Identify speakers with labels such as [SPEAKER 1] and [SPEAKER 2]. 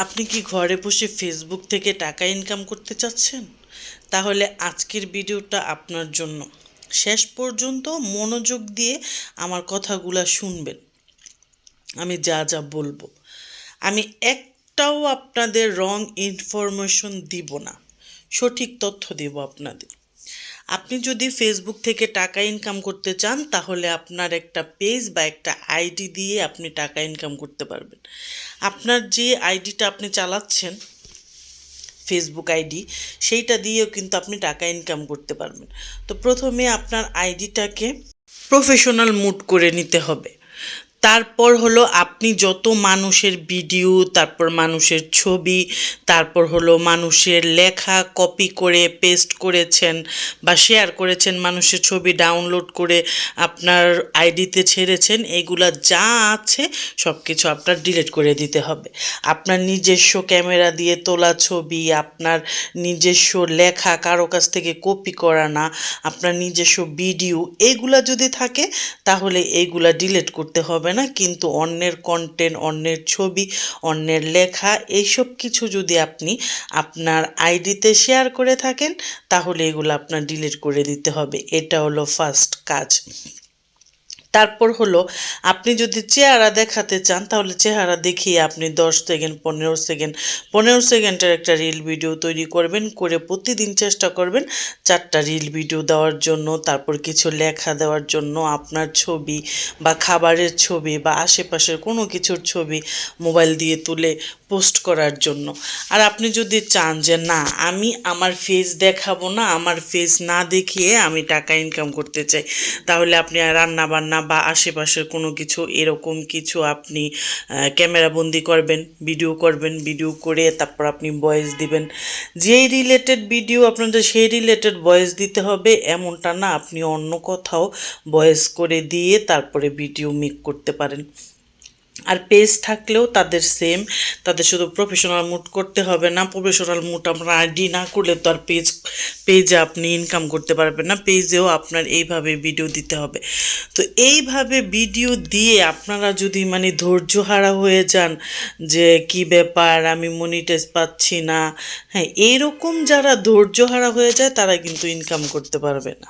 [SPEAKER 1] আপনি কি ঘরে বসে ফেসবুক থেকে টাকা ইনকাম করতে চাচ্ছেন? তাহলে আজকের ভিডিওটা আপনার জন্য। শেষ পর্যন্ত মনোযোগ দিয়ে আমার কথাগুলো শুনবেন। আমি যা যা বলবো, আমি একটাও আপনাদের রং ইনফরমেশন দিব না, সঠিক তথ্য দেব আপনাদের। আপনি যদি ফেসবুক থেকে টাকা ইনকাম করতে চান, তাহলে আপনার একটা পেজ বা একটা আইডি দিয়ে আপনি টাকা ইনকাম করতে পারবেন। আপনার যে আইডিটা আপনি চালাচ্ছেন, ফেসবুক আইডি, সেইটা দিয়েও কিন্তু আপনি টাকা ইনকাম করতে পারবেন। তো প্রথমে আপনার আইডিটাকে প্রফেশনাল মুড করে নিতে হবে। তারপর হলো আপনি যত মানুষের ভিডিও, তারপর মানুষের ছবি, তারপর হলো মানুষের লেখা কপি করে পেস্ট করেছেন বা শেয়ার করেছেন, মানুষের ছবি ডাউনলোড করে আপনার আইডিতে ছেড়েছেন, এগুলা যা আছে সব কিছু আপনার ডিলিট করে দিতে হবে। আপনার নিজস্ব ক্যামেরা দিয়ে তোলা ছবি, আপনার নিজস্ব লেখা, কারো কাছ থেকে কপি করা না, আপনার নিজস্ব ভিডিও, এগুলা যদি থাকে তাহলে এইগুলা ডিলিট করতে হবে না। কিন্তু অন্যের কন্টেন্ট, অন্যের ছবি, অন্যের লেখা, এইসব কিছু যদি আপনি আপনার আইডিতে শেয়ার করে থাকেন, তাহলে এগুলো আপনার ডিলিট করে দিতে হবে। এটা হলো ফার্স্ট কাজ। তারপর হলো আপনি যদি চেহারা দেখাতে চান, তাহলে চেহারা দেখিয়ে আপনি 10 সেকেন্ড, 15 সেকেন্ড, 15 সেকেন্ডের একটা রিল ভিডিও তৈরি করবেন, করে প্রতিদিন চেষ্টা করবেন 4টা রিল ভিডিও দেওয়ার জন্য। তারপর কিছু লেখা দেওয়ার জন্য, আপনার ছবি বা খাবারের ছবি বা আশেপাশের কোনো কিছুর ছবি মোবাইল দিয়ে তুলে পোস্ট করার জন্য। আর আপনি যদি চান যে না, আমি আমার ফেস দেখাবো না, আমার ফেস না দেখিয়ে আমি টাকা ইনকাম করতে চাই, তাহলে আপনি রান্না বান্না বা আশেপাশের কোনো কিছু এরকম কিছু আপনি ক্যামেরাবন্দি করবেন, ভিডিও করে তারপর আপনি ভয়েস দিবেন। যেই রিলেটেড ভিডিও আপনাদের, সেই রিলেটেড ভয়েস দিতে হবে এমনটা না, আপনি অন্য কোথাও ভয়েস করে দিয়ে তারপরে ভিডিও মেক করতে পারেন। আর পেজ থাকলেও তাদের সেম, তাদের শুধু প্রফেশনাল মুড করতে হবে না। প্রফেশনাল মুড আপনার আইডি না করলে তো আর পেজে আপনি ইনকাম করতে পারবেন না। পেজেও আপনার এইভাবে ভিডিও দিতে হবে। তো এইভাবে ভিডিও দিয়ে আপনারা যদি ধৈর্যহারা হয়ে যান যে কি ব্যাপার, আমি মনিটাইজ পাচ্ছি না, হ্যাঁ, এইরকম যারা ধৈর্যহারা হয়ে যায় তারা কিন্তু ইনকাম করতে পারবে না।